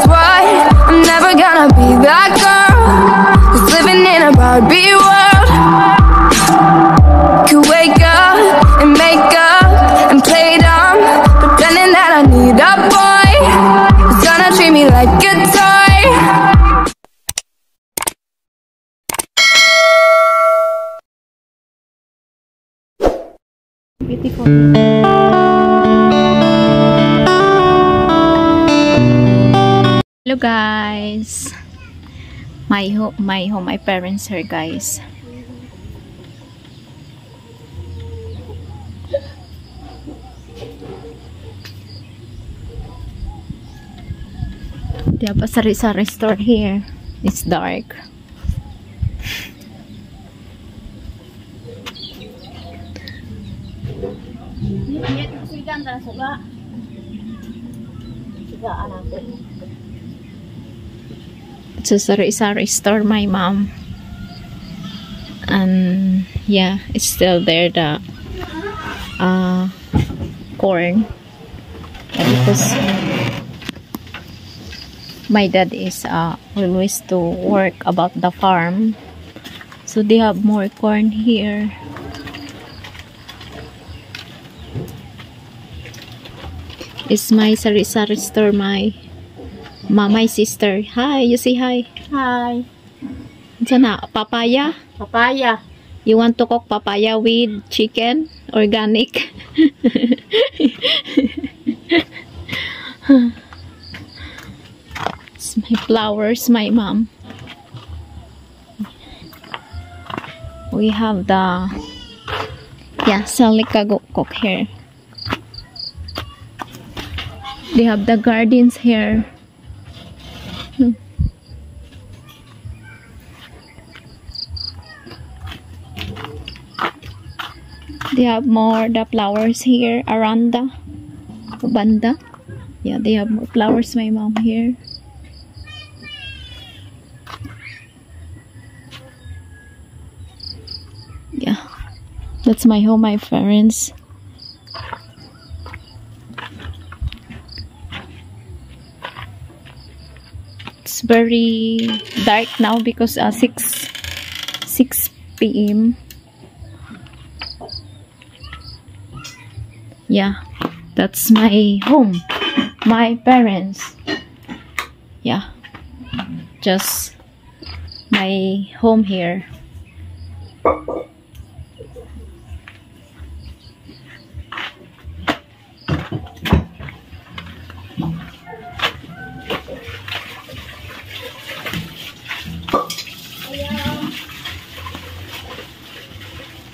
why I'm never gonna be that girl who's living in a Barbie world. Could wake up and make up and play dumb, pretending that I need a boy who's gonna treat me like a toy. Beautiful. Hello guys, my home, my parents here guys. They have a sari-sari store here. It's dark. It's a sari-sari store, my mom. And yeah, it's still there, the corn. Because my dad is always to work about the farm, so they have more corn here. It's my sari-sari store, my sister. Hi, you say hi. Hi. Sana papaya. Papaya. You want to cook papaya with chicken, organic? It's my flowers, my mom. We have the Salika cook here. They have the gardens here. They have more the flowers here. Aranda, banda. Yeah, they have more flowers, my mom here. Yeah, that's my home, my parents. It's very dark now because 6 p.m. Yeah, that's my home, my parents. Yeah, just my home here.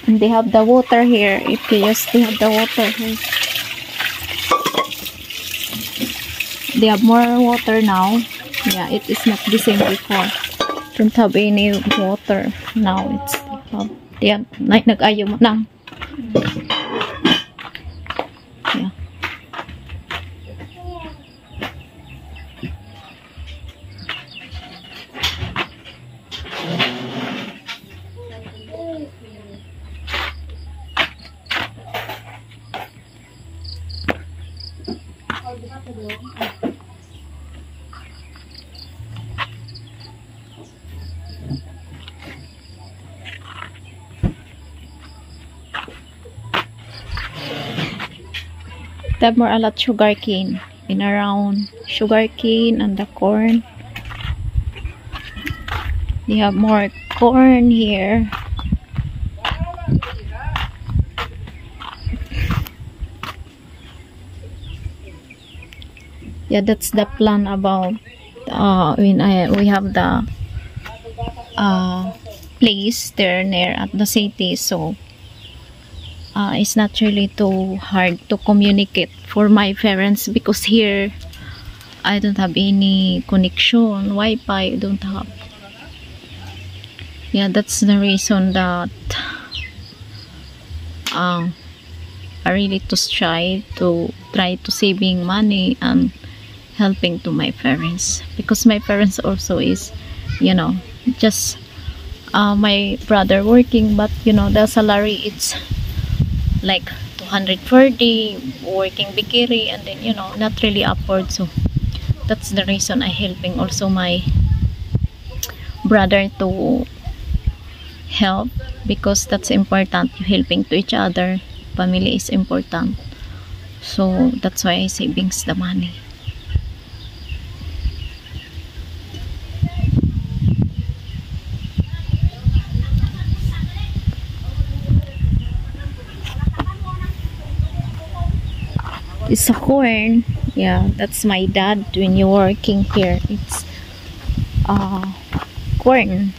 And they have the water here. If you just they have the water here. They have more water now. Yeah, it is not the same before. Don't have any water now. They have nag-ayo mo lang. Yeah. They have more a lot sugar cane in around sugar cane and the corn. They have more corn here. Yeah, that's the plan about when we have the place there near at the city, so it's not really too hard to communicate for my parents because here I don't have any connection, Wi-Fi, I don't have. Yeah, that's the reason that I really try to saving money and helping to my parents, because my parents also is, you know, just my brother working, but you know the salary it's like 240 working bikiri, and then you know not really afford, so that's the reason I helping also my brother to help, because that's important. You helping to each other, family is important. So that's why I savings the money. It's a corn. Yeah, that's my dad when you're working here. It's corn.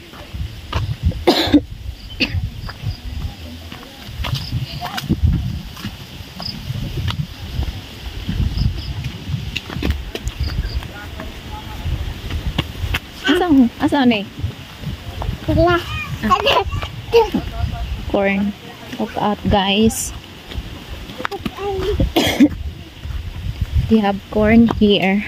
Asan eh? Corn. Look out, guys. We have corn here.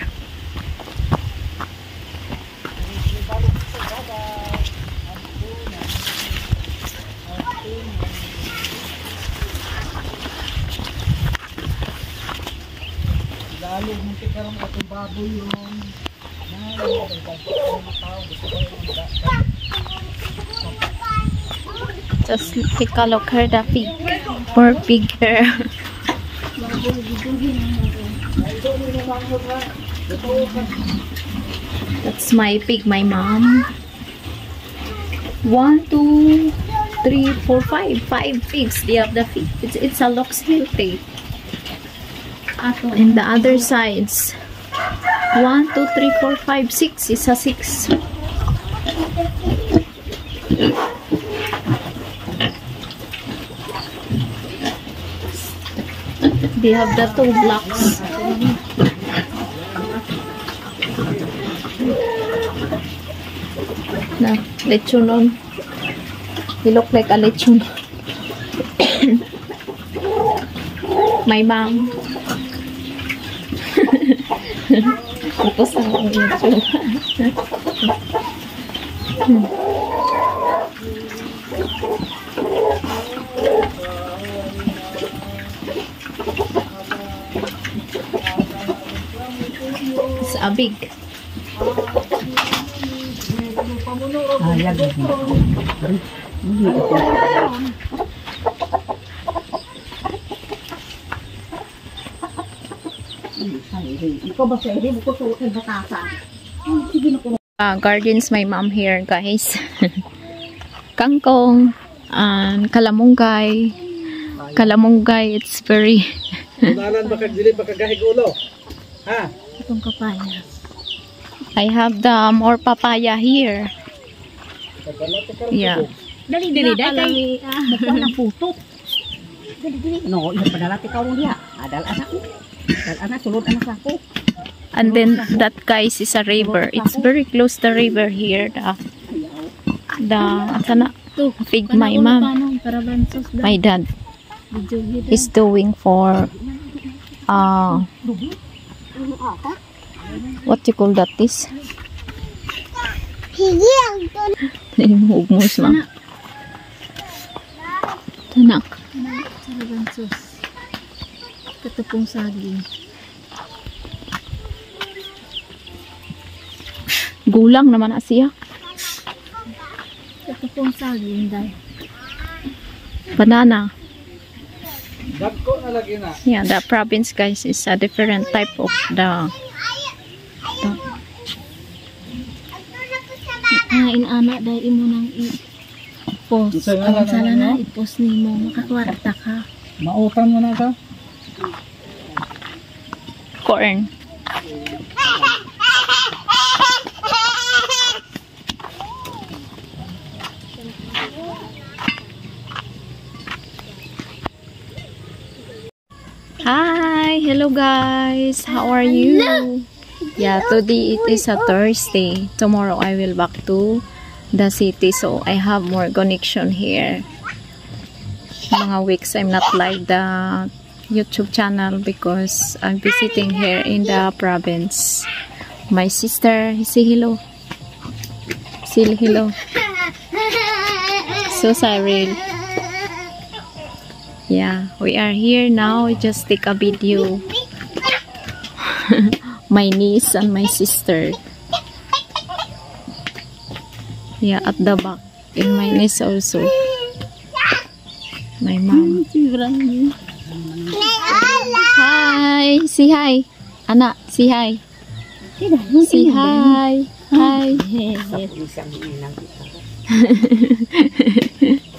Just take a look at the pig. Poor pig here. That's my pig, my mom. 1, 2, 3, 4, 5. 5 pigs. They have the pig. It's a Lox Hilti. And the other sides. 1, 2, 3, 4, 5, 6. It's a 6. They have the 2 blocks. Na, lechon on. He look like a lechon. My mom. Tapos na ang lechon. It's a big. Gardens my mom here, guys. Kangkong and kalamunggay. Kalamunggay, it's very Ha? itong papaya. I have the more papaya here. Yeah. Dali kay buko na puto. Dali. No, yung padala ti karon diha. Adal anak ko. Dal anak sulod anak ako. And then that, guys, is a river. It's very close the river here. The pig my mom, my dad is doing for what you call that is? Hugmos lang. Tanak. Sarabansos. Katupong saging. Gulang naman na siya. Katupong saging dahil. Banana. Dagko na lagi na. Yeah, the province, guys, is a different type of the Inana dahil imo nang i-post. Ang sala na i-post ni mo. Makakwarta ka. Mautang mo na ka? corn. Hi, hello guys, how are you? Yeah, today it is a Thursday. Tomorrow I will back to the city, so I have more connection here. Mga weeks I'm not live the YouTube channel because I'm visiting here in the province. My sister, say hello. Say hello. So sorry. Yeah, we are here now. We just take a video. my niece and my sister. Yeah, at the back. And my niece also. My mom. Hi! Say hi! Anak, say hi! Say hi! Hi!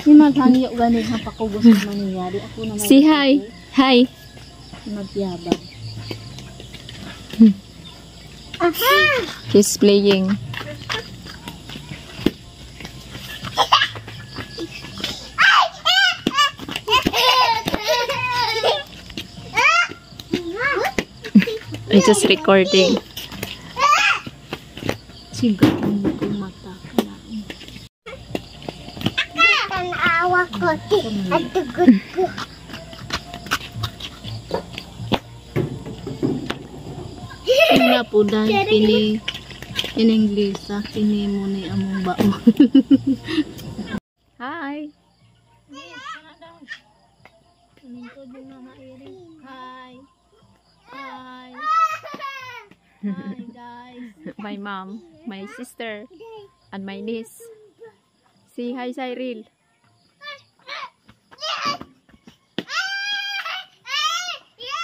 Si maghangyo gani ha pakugos man niya. Di ako naman. Say hi! Hi! Magyabang. He's playing. I'm just recording. Sigat ang mata. Tanawa ko. At dugot ko. Kaya po dahil kini in English sa kini mo ni among bao. Hi! Hi. Hi. Hi guys. My mom, my sister, and my niece. Say hi, Cyril.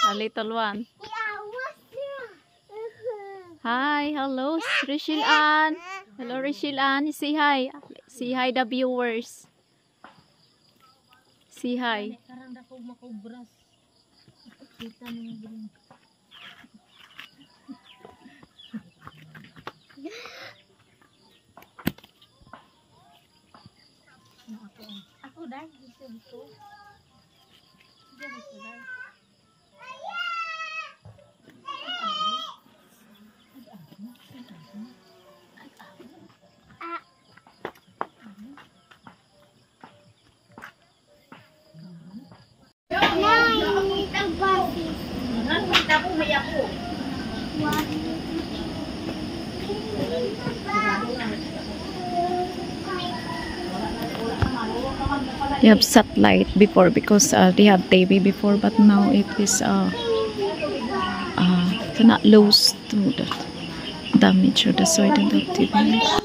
A little one. Hi, hello, Rachel Ann. Hello, Rachel Ann. Say hi. Say hi, the viewers. Say hi. Karang dako makubras. Kita ni green. Ako dai dito. Dito dai. They have satellite before because they have TV before, but now it is not lost to the damage, or that's why they don't have TV.